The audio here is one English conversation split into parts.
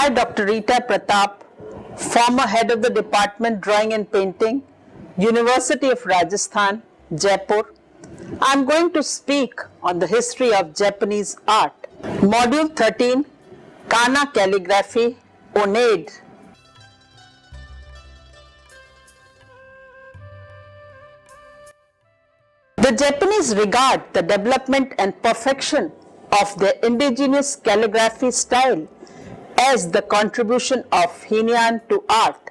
I, Dr. Rita Pratap, former head of the Department Drawing and Painting, University of Rajasthan, Jaipur. I am going to speak on the history of Japanese art. Module 13, Kana Calligraphy, Onade. The Japanese regard the development and perfection of their indigenous calligraphy style as the contribution of Heian to art.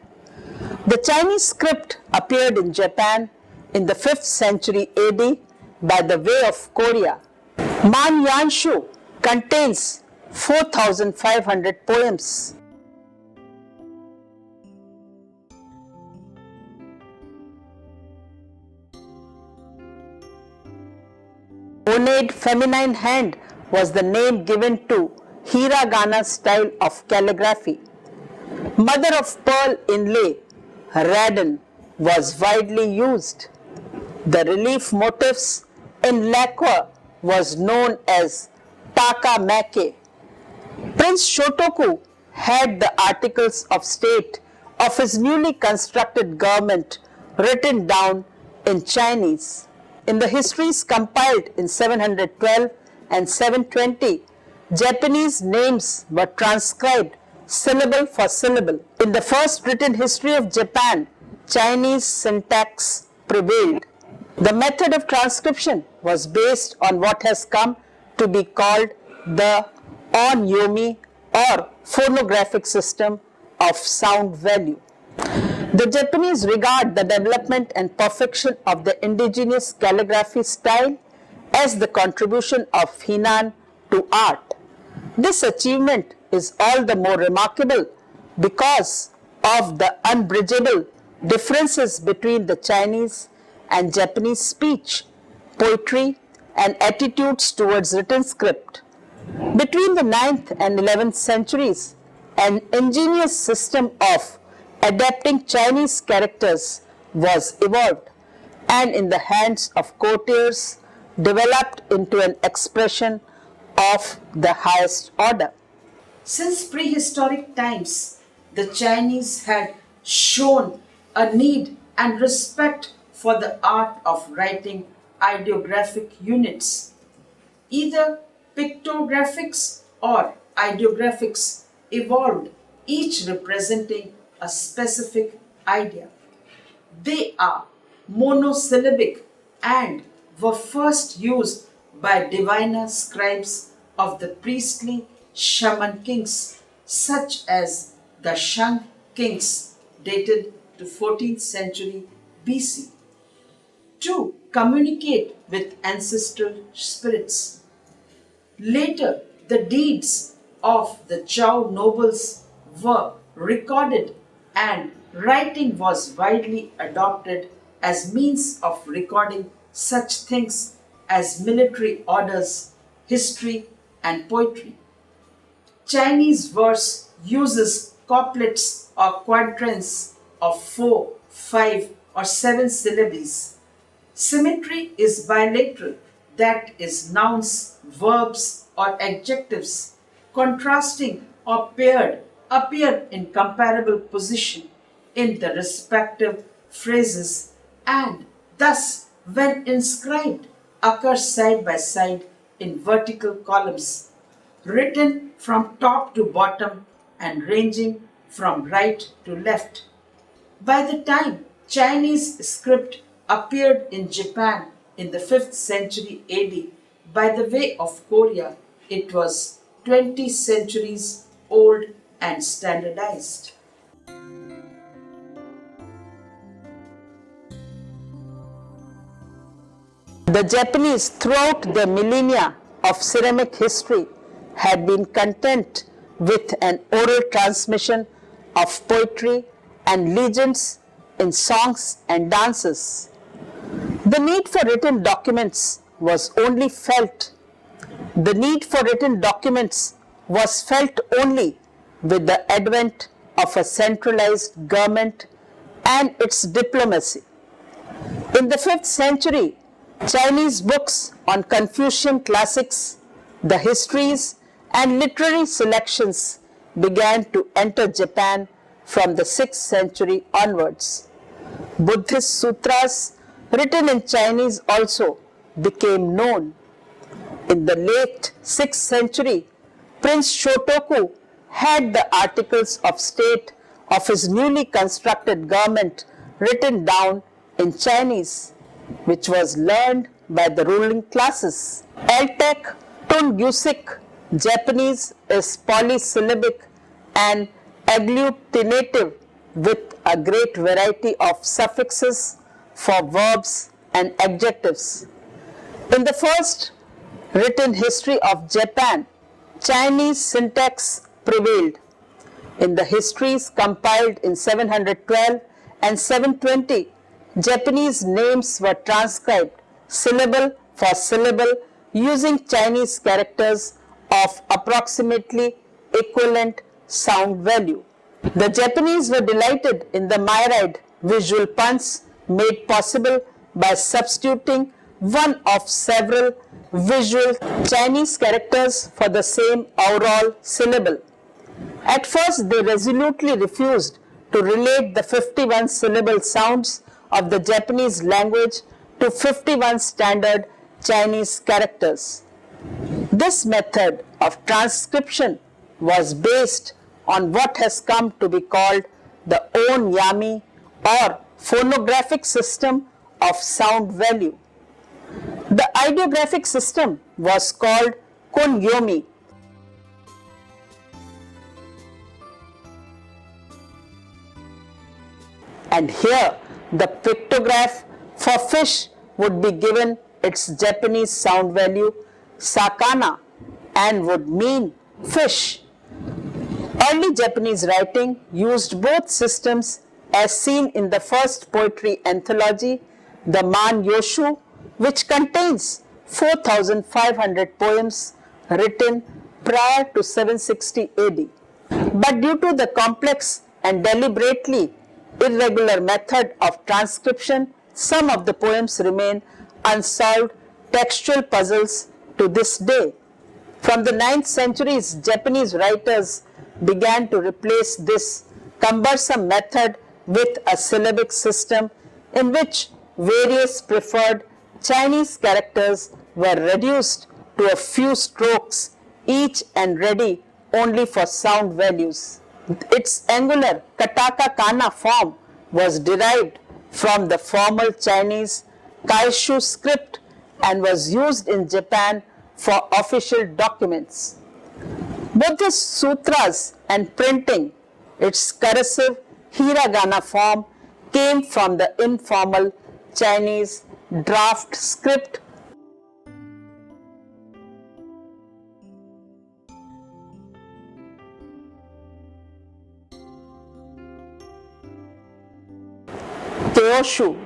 The Chinese script appeared in Japan in the 5th century AD by the way of Korea. Man Yanshu contains 4,500 poems. Onade feminine hand was the name given to hiragana style of calligraphy. Mother of pearl inlay, raden, was widely used. The relief motifs in lacquer was known as takamake. Prince Shotoku had the articles of state of his newly constructed government written down in Chinese. In the histories compiled in 712 and 720, Japanese names were transcribed syllable for syllable. In the first written history of Japan, Chinese syntax prevailed. The method of transcription was based on what has come to be called the on-yomi or phonographic system of sound value. The Japanese regard the development and perfection of the indigenous calligraphy style as the contribution of Heian to art. This achievement is all the more remarkable because of the unbridgeable differences between the Chinese and Japanese speech, poetry, and attitudes towards written script. Between the 9th and 11th centuries, an ingenious system of adapting Chinese characters was evolved and in the hands of courtiers developed into an expression of the highest order. Since prehistoric times, the Chinese had shown a need and respect for the art of writing ideographic units. Either pictographics or ideographics evolved, each representing a specific idea. They are monosyllabic and were first used by diviner scribes of the priestly shaman kings, such as the Shang kings, dated to 14th century BC, to communicate with ancestral spirits. Later, the deeds of the Zhou nobles were recorded and writing was widely adopted as means of recording such things as military orders, history, and poetry. Chinese verse uses couplets or quatrains of 4, 5, or 7 syllables. Symmetry is bilateral, that is, nouns, verbs, or adjectives contrasting or paired appear in comparable position in the respective phrases and thus, when inscribed, occur side by side in vertical columns, written from top to bottom and ranging from right to left. By the time Chinese script appeared in Japan in the 5th century AD by the way of Korea, it was 20 centuries old and standardized. The Japanese, throughout their millennia of ceramic history, had been content with an oral transmission of poetry and legends in songs and dances. The need for written documents was only felt. The need for written documents was felt only with the advent of a centralized government and its diplomacy. In the 5th century, Chinese books on Confucian classics, the histories, and literary selections began to enter Japan from the 6th century onwards. Buddhist sutras written in Chinese also became known. In the late 6th century, Prince Shotoku had the articles of state of his newly constructed government written down in Chinese, which was learned by the ruling classes. Eltec Tungusic Japanese is polysyllabic and agglutinative with a great variety of suffixes for verbs and adjectives. In the first written history of Japan, Chinese syntax prevailed. In the histories compiled in 712 and 720, Japanese names were transcribed syllable for syllable using Chinese characters of approximately equivalent sound value. The Japanese were delighted in the myriad visual puns made possible by substituting one of several visual Chinese characters for the same overall syllable. At first, they resolutely refused to relate the 51 syllable sounds of the Japanese language to 51 standard Chinese characters. This method of transcription was based on what has come to be called the on-yami or phonographic system of sound value. The ideographic system was called kunyomi. And here the pictograph for fish would be given its Japanese sound value sakana and would mean fish. Early Japanese writing used both systems as seen in the first poetry anthology, the Man Yoshu, which contains 4,500 poems written prior to 760 AD. But due to the complex and deliberately irregular method of transcription, some of the poems remain unsolved textual puzzles to this day. From the 9th centuries, Japanese writers began to replace this cumbersome method with a syllabic system in which various preferred Chinese characters were reduced to a few strokes each and ready only for sound values. Its angular katakana form was derived from the formal Chinese Kaishu script and was used in Japan for official documents. Buddhist sutras and printing, its cursive hiragana form, came from the informal Chinese draft script. Teoshu.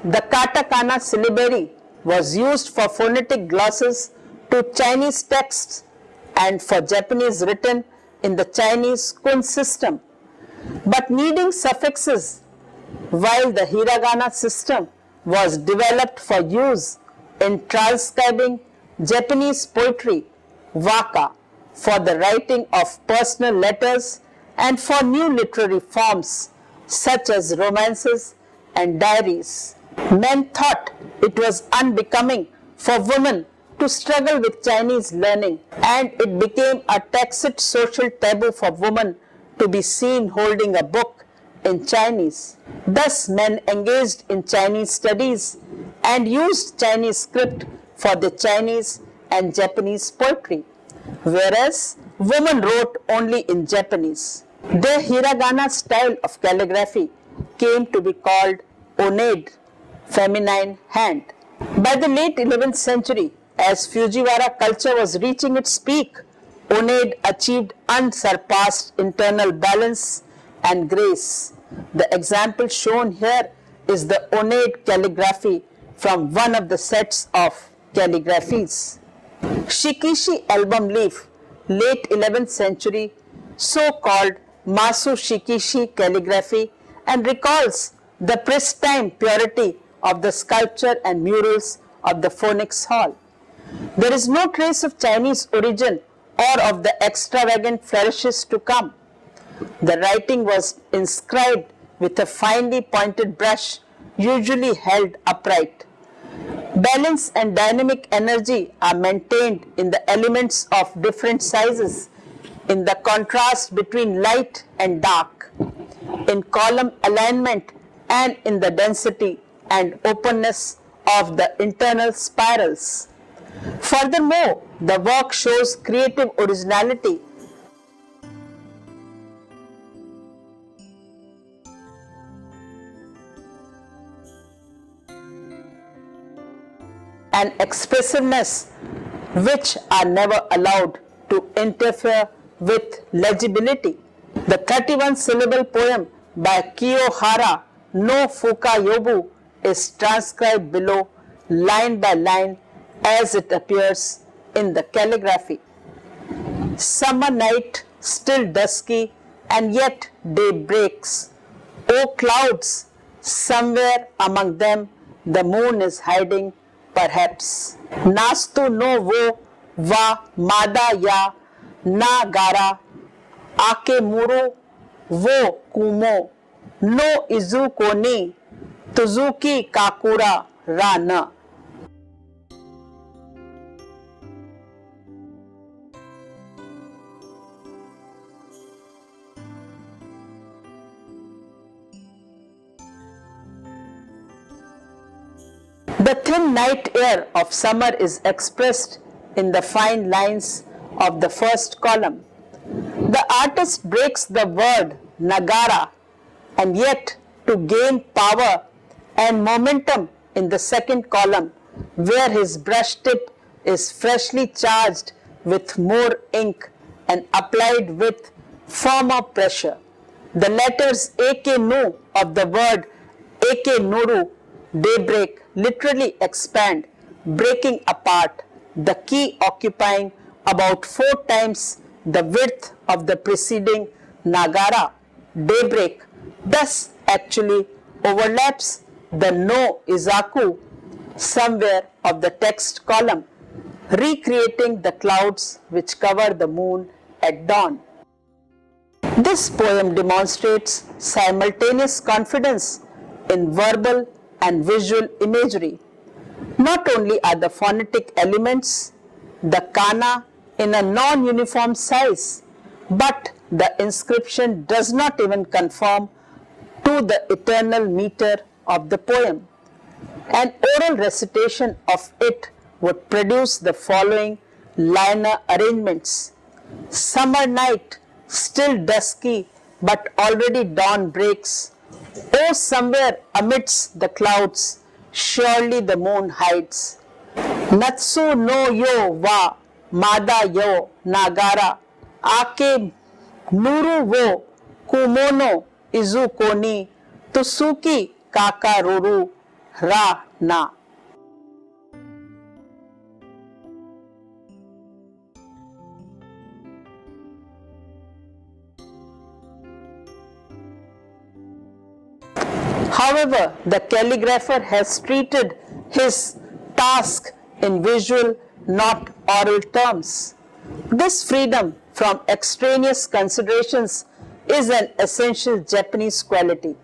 The katakana syllabary was used for phonetic glosses to Chinese texts and for Japanese written in the Chinese kun system, but needing suffixes, while the hiragana system was developed for use in transcribing Japanese poetry, waka, for the writing of personal letters and for new literary forms such as romances and diaries. Men thought it was unbecoming for women to struggle with Chinese learning, and it became a tacit social taboo for women to be seen holding a book in Chinese. Thus, men engaged in Chinese studies and used Chinese script for the Chinese and Japanese poetry, whereas women wrote only in Japanese. Their hiragana style of calligraphy came to be called onade, feminine hand. By the late 11th century, as Fujiwara culture was reaching its peak, onade achieved unsurpassed internal balance and grace. The example shown here is the onade calligraphy from one of the sets of calligraphies. Shikishi album leaf, late 11th century, so-called Masu Shikishi calligraphy, and recalls the pristine purity of the sculpture and murals of the Phoenix Hall. There is no trace of Chinese origin or of the extravagant flourishes to come. The writing was inscribed with a finely pointed brush, usually held upright. Balance and dynamic energy are maintained in the elements of different sizes, in the contrast between light and dark, in column alignment, and in the density and openness of the internal spirals. Furthermore, the work shows creative originality and expressiveness which are never allowed to interfere with legibility. The 31 syllable poem by Kiyohara no Fukayobu is transcribed below line by line as it appears in the calligraphy. Summer night, still dusky, and yet day breaks. O clouds, somewhere among them the moon is hiding, perhaps. Nastu no wo va mada ya na gara, ake muru wo kumo, no izuko ni tuzuki kakura ra na. The thin night air of summer is expressed in the fine lines of the first column. The artist breaks the word nagara, and yet to gain power and momentum in the second column, where his brush tip is freshly charged with more ink and applied with firmer pressure. The letters AK Nu of the word AK Nuru, daybreak, literally expand, breaking apart, the key occupying about 4 times the width of the preceding Nagara, daybreak, thus actually overlaps the no Izaku somewhere of the text column, recreating the clouds which cover the moon at dawn. This poem demonstrates simultaneous confidence in verbal and visual imagery. Not only are the phonetic elements, the kana, in a non-uniform size, but the inscription does not even conform to the eternal meter of the poem. An oral recitation of it would produce the following liner arrangements. Summer night, still dusky, but already dawn breaks. Oh, somewhere amidst the clouds, surely the moon hides. Natsu no yo wa mada yo nagara, ake nuru wo kumono izuko ni tusuki kakaruru ra na. However, the calligrapher has treated his task in visual, not oral terms. This freedom from extraneous considerations is an essential Japanese quality.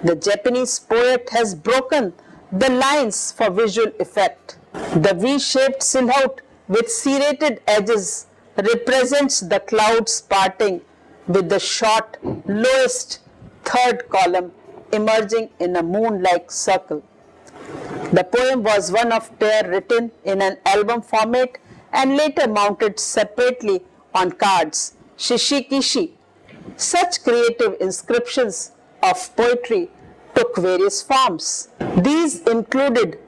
The Japanese poet has broken the lines for visual effect. The V-shaped silhouette with serrated edges represents the clouds parting, with the short, lowest third column emerging in a moon-like circle. The poem was one of pair written in an album format and later mounted separately on cards, shishikishi. Such creative inscriptions of poetry took various forms. These included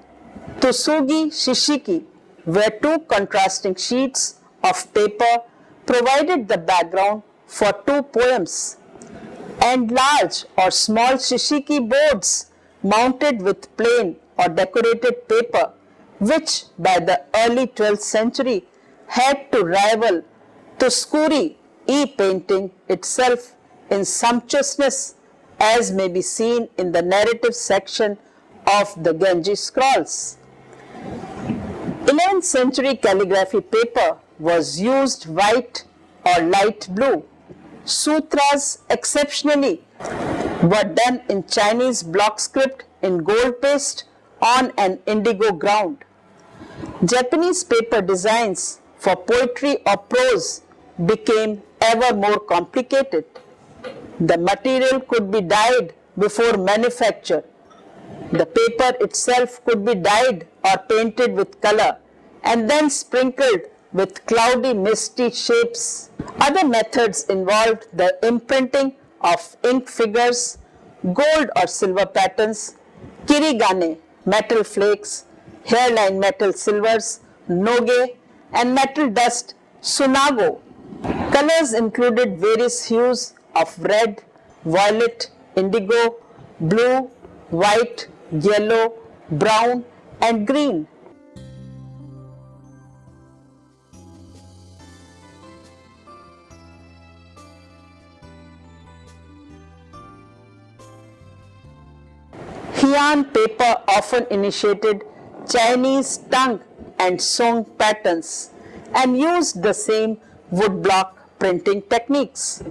Tsugi Shishiki, where 2 contrasting sheets of paper provided the background for 2 poems, and large or small shishiki boards mounted with plain or decorated paper, which by the early 12th century had to rival Tuskuri e-painting itself in sumptuousness, as may be seen in the narrative section of the Genji scrolls. 11th century calligraphy paper was used white or light blue. Sutras exceptionally were done in Chinese block script in gold paste on an indigo ground. Japanese paper designs for poetry or prose became ever more complicated. The material could be dyed before manufacture. The paper itself could be dyed or painted with color and then sprinkled with cloudy, misty shapes. Other methods involved the imprinting of ink figures, gold or silver patterns, kirigane, metal flakes, hairline metal silvers, noge, and metal dust, sunago. Colors included various hues of red, violet, indigo, blue, white, yellow, brown, and green. Heian paper often initiated Chinese tongue and song patterns and used the same woodblock printing techniques.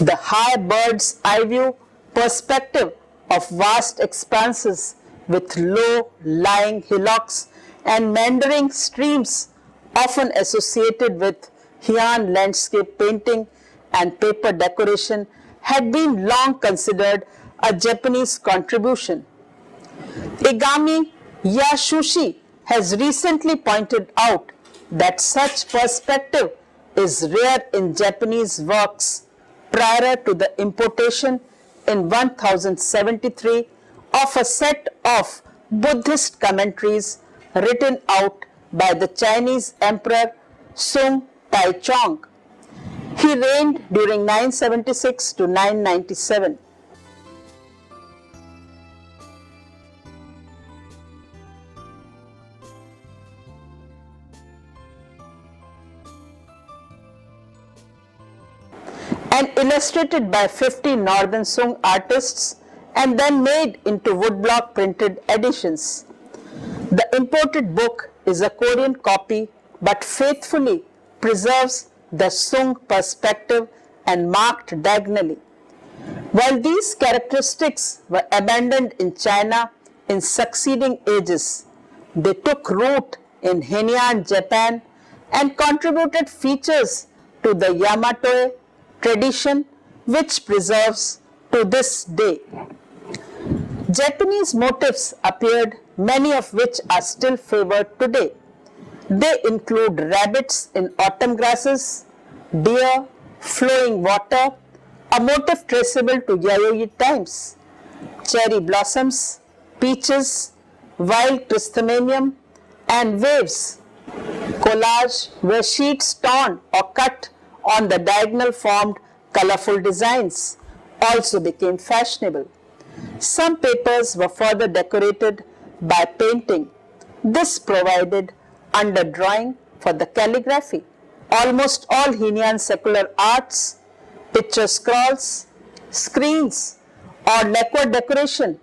The high bird's eye view perspective of vast expanses with low lying hillocks and meandering streams, often associated with Heian landscape painting and paper decoration, had been long considered a Japanese contribution. Igami Yasushi has recently pointed out that such perspective is rare in Japanese works prior to the importation in 1073 of a set of Buddhist commentaries written out by the Chinese Emperor Sung Taichung. He reigned during 976 to 997. And illustrated by 50 Northern Sung artists and then made into woodblock printed editions. The imported book is a Korean copy but faithfully preserves the Sung perspective and marked diagonally. While these characteristics were abandoned in China in succeeding ages, they took root in Heian, Japan and contributed features to the Yamato tradition which preserves to this day. Japanese motifs appeared, many of which are still favored today. They include rabbits in autumn grasses, deer, flowing water, a motif traceable to Yayoi times, cherry blossoms, peaches, wild chrysanthemum, and waves. Collage where sheets torn or cut on the diagonal formed colorful designs also became fashionable. Some papers were further decorated by painting. This provided underdrawing for the calligraphy. Almost all Heian secular arts, picture scrolls, screens, or lacquer decoration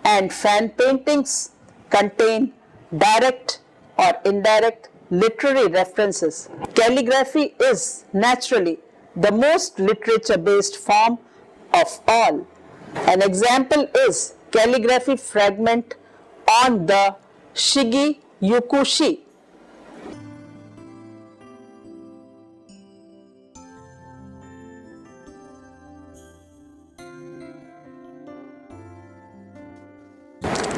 and fan paintings contain direct or indirect literary references. Calligraphy is naturally the most literature-based form of all. An example is calligraphy fragment on the Shigi Yukushi.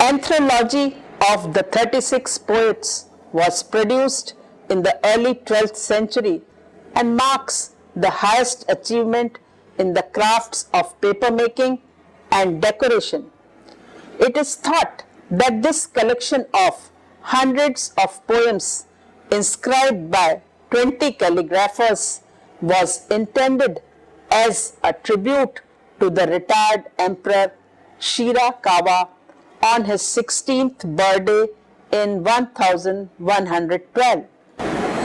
Anthology of the 36 poets was produced in the early 12th century and marks the highest achievement in the crafts of papermaking and decoration. It is thought that this collection of hundreds of poems inscribed by 20 calligraphers was intended as a tribute to the retired Emperor Shirakawa on his 16th birthday in 1112.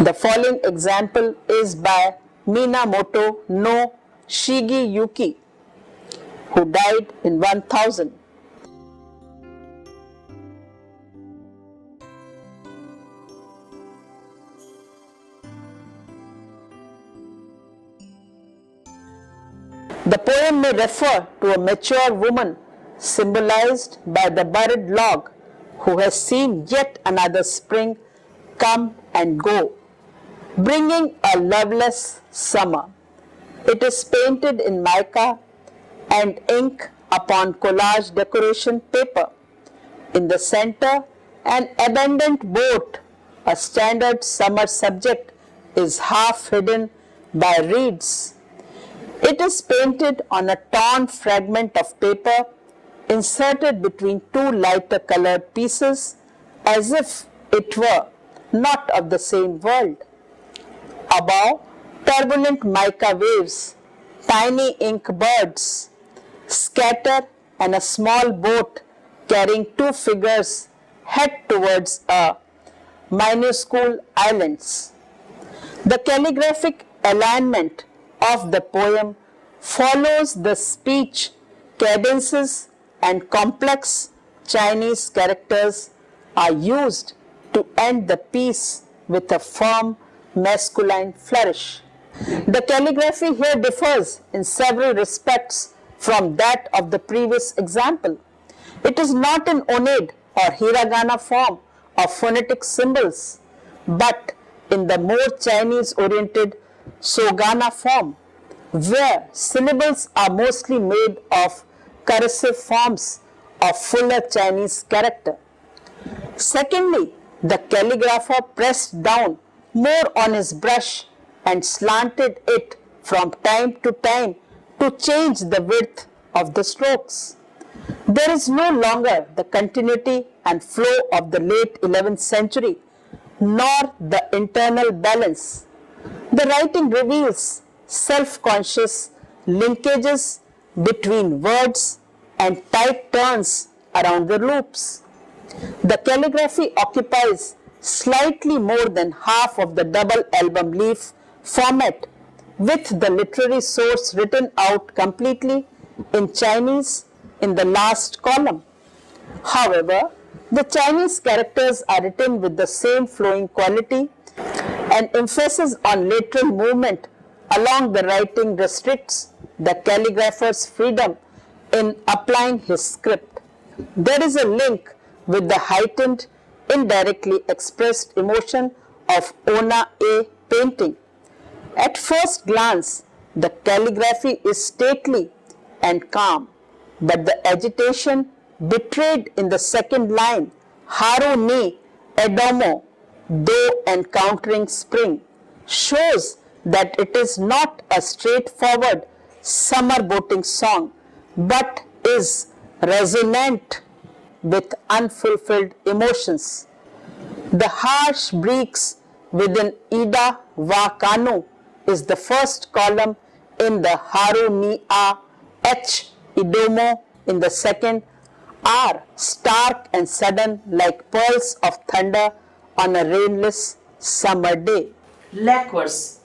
The following example is by Minamoto no Shigeyuki, who died in 1000. The poem may refer to a mature woman symbolized by the buried log who has seen yet another spring come and go, bringing a loveless summer. It is painted in mica and ink upon collage decoration paper. In the center, an abandoned boat, a standard summer subject, is half hidden by reeds. It is painted on a torn fragment of paper inserted between two lighter colored pieces as if it were not of the same world. Above, turbulent mica waves, tiny ink birds scatter, and a small boat carrying two figures head towards a minuscule islands. The calligraphic alignment of the poem follows the speech cadences, and complex Chinese characters are used to end the piece with a firm masculine flourish. The calligraphy here differs in several respects from that of the previous example. It is not in Oned or hiragana form of phonetic symbols, but in the more Chinese-oriented Sogana form, where syllables are mostly made of cursive forms of fuller Chinese character. Secondly, the calligrapher pressed down more on his brush and slanted it from time to time to change the width of the strokes. There is no longer the continuity and flow of the late 11th century, nor the internal balance. The writing reveals self-conscious linkages between words and tight turns around the loops. The calligraphy occupies slightly more than half of the double album leaf format, with the literary source written out completely in Chinese in the last column. However, the Chinese characters are written with the same flowing quality, and emphasis on lateral movement along the writing restricts the calligrapher's freedom in applying his script. There is a link with the heightened, indirectly expressed emotion of Ona A painting. At first glance, the calligraphy is stately and calm, but the agitation betrayed in the second line, Haru ni Edomo, though encountering spring, shows that it is not a straightforward summer boating song, but is resonant with unfulfilled emotions. The harsh breaks within Ida wa Kanu is the first column in the Haru ni A, H Idomo in the second, are stark and sudden like pearls of thunder on a rainless summer day. Lacquers,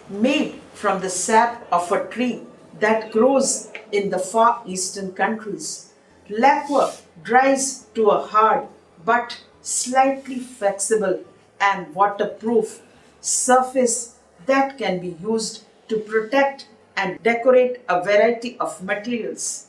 made from the sap of a tree that grows in the far eastern countries. Lacquer dries to a hard but slightly flexible and waterproof surface that can be used to protect and decorate a variety of materials.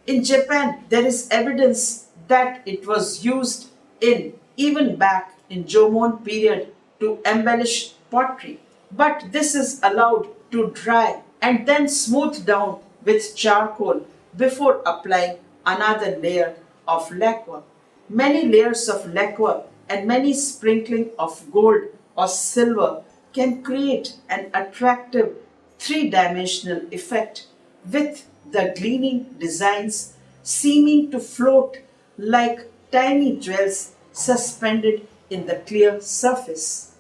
In Japan, there is evidence that it was used in even back in Jomon period to embellish pottery. But this is allowed to dry and then smoothed down with charcoal before applying another layer of lacquer. Many layers of lacquer and many sprinkling of gold or silver can create an attractive three-dimensional effect, with the gleaming designs seeming to float like tiny jewels suspended in the clear surface.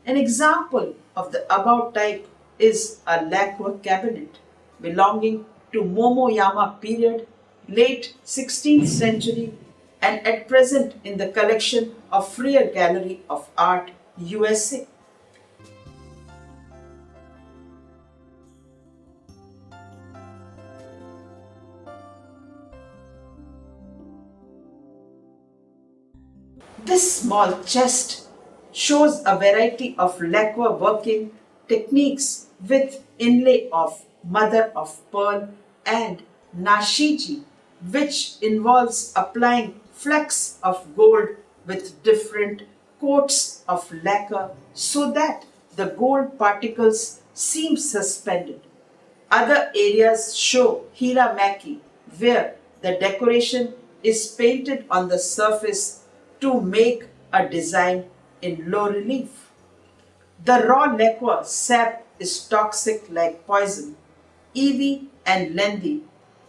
An example of the above type is a lacquer cabinet belonging to Momoyama period, late 16th century, and at present in the collection of Freer Gallery of Art, USA. This small chest shows a variety of lacquer working techniques with inlay of mother of pearl and nashiji, which involves applying flecks of gold with different coats of lacquer so that the gold particles seem suspended. Other areas show hiramaki, where the decoration is painted on the surface to make a design in low relief. The raw lacquer sap is toxic like poison. Evie and Lendi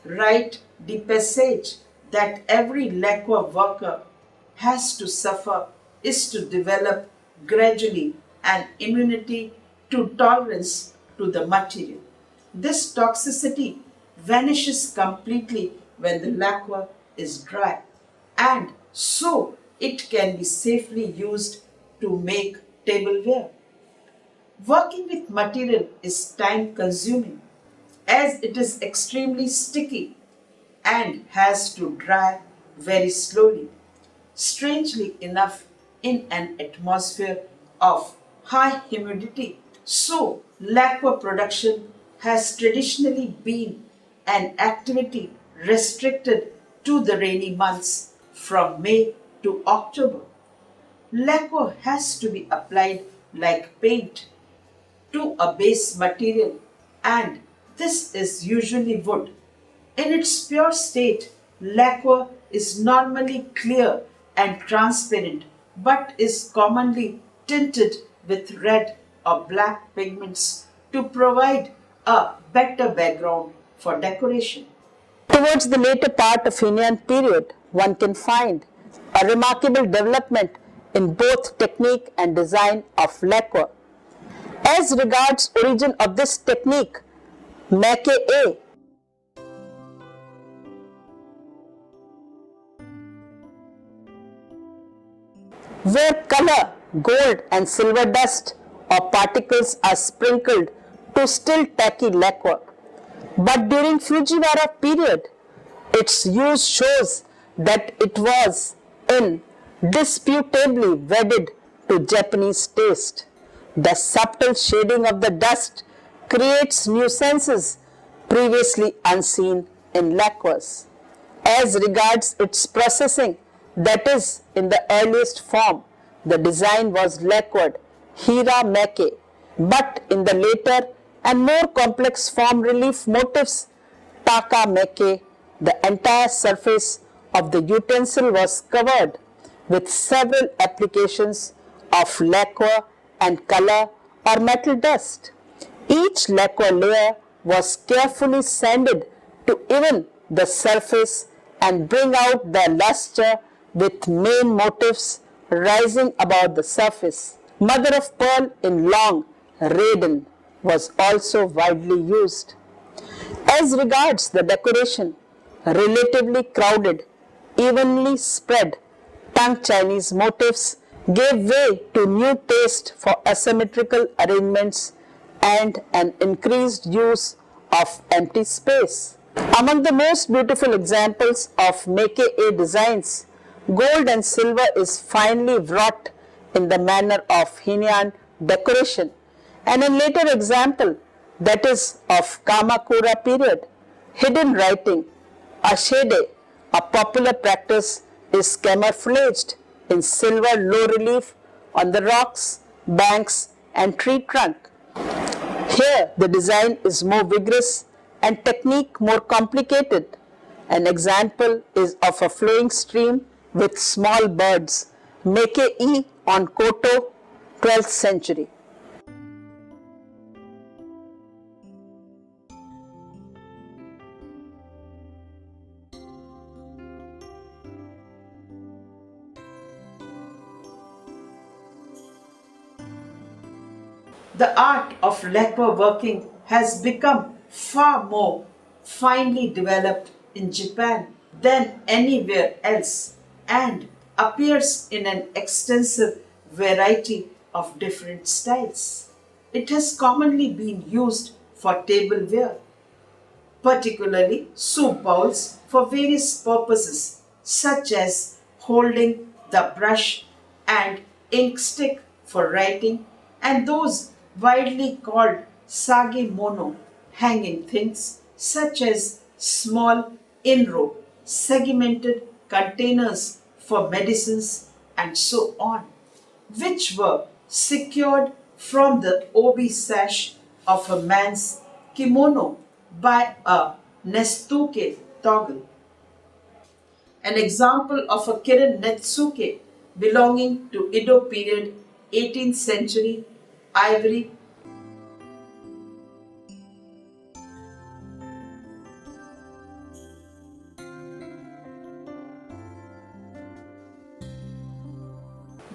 write the passage that every lacquer worker has to suffer is to develop gradually an immunity to tolerance to the material. This toxicity vanishes completely when the lacquer is dry, and so it can be safely used to make tableware. Working with material is time consuming as it is extremely sticky and has to dry very slowly. Strangely enough, in an atmosphere of high humidity, so lacquer production has traditionally been an activity restricted to the rainy months from May to October. Lacquer has to be applied like paint to a base material, and this is usually wood. In its pure state, lacquer is normally clear and transparent but is commonly tinted with red or black pigments to provide a better background for decoration. Towards the later part of Heian period, one can find a remarkable development in both technique and design of lacquer. As regards origin of this technique, Make A where color, gold and silver dust or particles are sprinkled to still tacky lacquer. But during Fujiwara period, its use shows that it was indisputably wedded to Japanese taste. The subtle shading of the dust creates nuisances previously unseen in lacquers. As regards its processing, that is, in the earliest form, the design was lacquered hira make, but in the later and more complex form relief motifs taka make, the entire surface of the utensil was covered with several applications of lacquer and color or metal dust. Each lacquer layer was carefully sanded to even the surface and bring out the luster with main motifs rising above the surface. Mother of pearl in long raden was also widely used. As regards the decoration, relatively crowded, evenly spread Tang Chinese motifs gave way to new taste for asymmetrical arrangements and an increased use of empty space. Among the most beautiful examples of Make A designs, gold and silver is finely wrought in the manner of Heian decoration, and in later example, that is of Kamakura period, hidden writing, ashede, a popular practice, is camouflaged in silver low relief on the rocks, banks and tree trunk. Here the design is more vigorous and technique more complicated. An example is of a flowing stream with small birds, Make E on Koto, 12th century. The art of lacquer working has become far more finely developed in Japan than anywhere else and appears in an extensive variety of different styles. It has commonly been used for tableware, particularly soup bowls for various purposes such as holding the brush and ink stick for writing, and those widely called sage mono, hanging things such as small in-row, segmented containers for medicines and so on, which were secured from the obi sash of a man's kimono by a nestuke toggle. An example of a kirin netsuke belonging to Edo period 18th century ivory.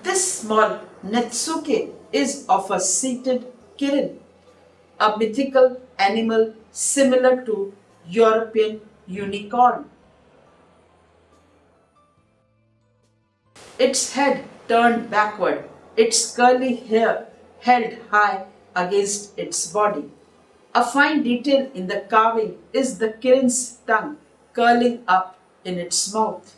This small netsuke is of a seated kirin, a mythical animal similar to European unicorn. Its head turned backward, its curly hair held high against its body. A fine detail in the carving is the kirin's tongue curling up in its mouth.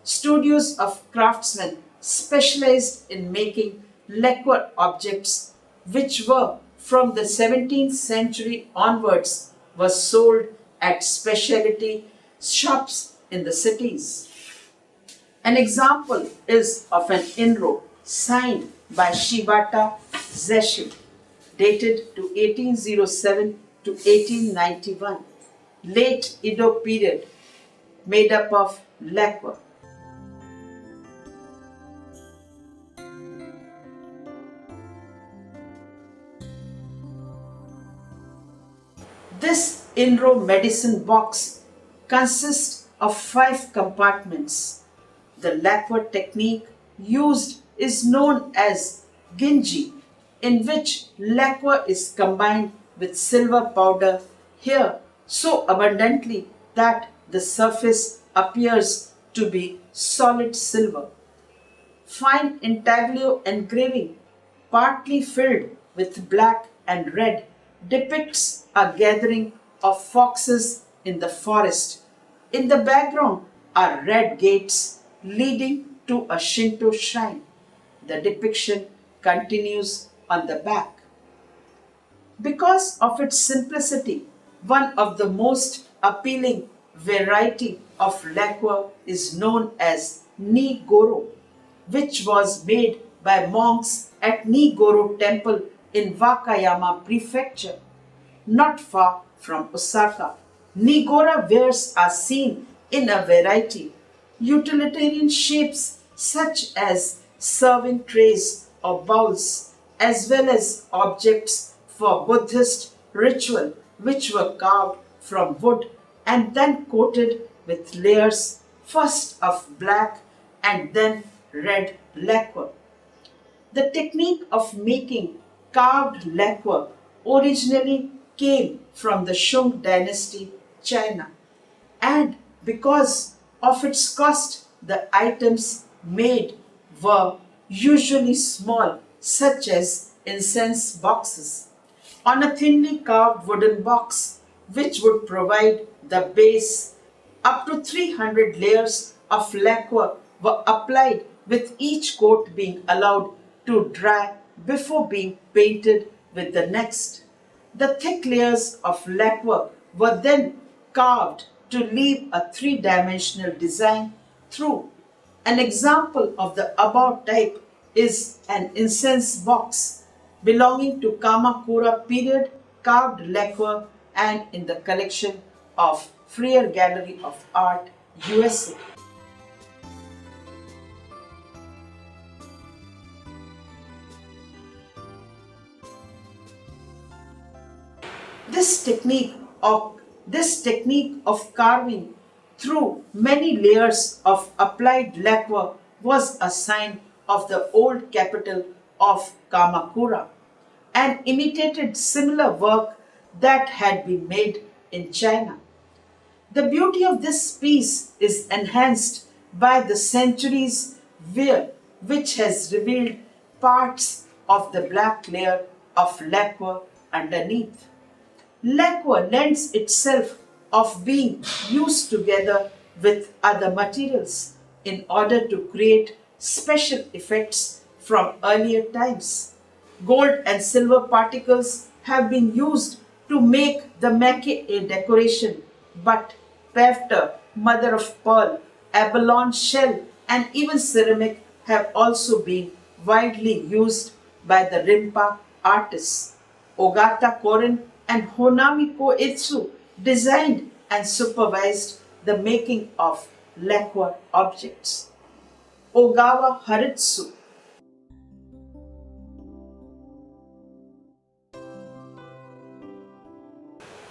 Studios of craftsmen specialized in making lacquer objects, which were from the 17th century onwards, were sold at specialty shops in the cities. An example is of an in-row signed by Shibata Zeshu, dated to 1807 to 1891, late Edo period, made up of lacquer. This in-row medicine box consists of 5 compartments. The lacquer technique used is known as ginji, in which lacquer is combined with silver powder here so abundantly that the surface appears to be solid silver. Fine intaglio engraving, partly filled with black and red, depicts a gathering of foxes in the forest. In the background are red gates leading to a Shinto shrine. The depiction continues on the back. Because of its simplicity, one of the most appealing variety of lacquer is known as Ni-goro, which was made by monks at Ni-goro temple in Wakayama prefecture, not far from Osaka. Nigora wares are seen in a variety utilitarian shapes such as serving trays or bowls, as well as objects for Buddhist ritual, which were carved from wood and then coated with layers first of black and then red lacquer. The technique of making carved lacquer originally came from the Shung dynasty, China, and because of its cost, the items made were usually small, such as incense boxes. On a thinly carved wooden box, which would provide the base, up to 300 layers of lacquer were applied, with each coat being allowed to dry before being painted with the next. The thick layers of lacquer were then carved to leave a three-dimensional design through. An example of the above type is an incense box belonging to Kamakura period carved lacquer and in the collection of Freer Gallery of Art, USA. This technique of carving through many layers of applied lacquer was a sign of the old capital of Kamakura and imitated similar work that had been made in China. The beauty of this piece is enhanced by the centuries' wear, which has revealed parts of the black layer of lacquer underneath. Lacquer lends itself of being used together with other materials in order to create special effects from earlier times. Gold and silver particles have been used to make the maquis a decoration, but pewter, mother of pearl, abalone shell, and even ceramic have also been widely used by the rimpa artists. Ogata Koren and Honami Koetsu designed and supervised the making of lacquer objects. Ogawa Haritsu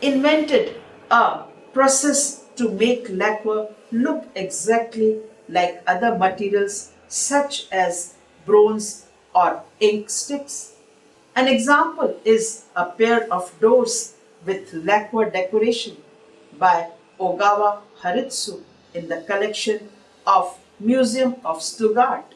invented a process to make lacquer look exactly like other materials such as bronze or ink sticks. An example is a pair of doors with lacquer decoration by Ogawa Haritsu in the collection of Museum of Stuttgart.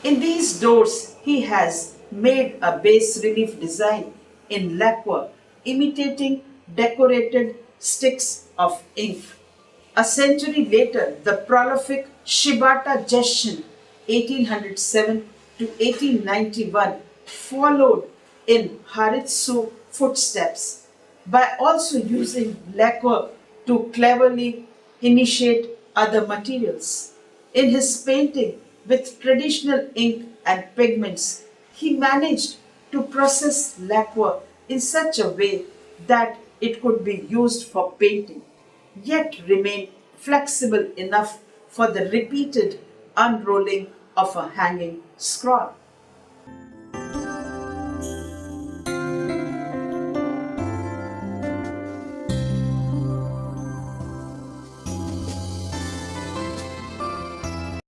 In these doors, he has made a bas relief design in lacquer imitating decorated sticks of ink. A century later, the prolific Shibata Jushin, 1807 to 1891, followed in Haritsu footsteps by also using lacquer to cleverly initiate other materials. In his painting with traditional ink and pigments, he managed to process lacquer in such a way that it could be used for painting, yet remain flexible enough for the repeated unrolling of a hanging scroll.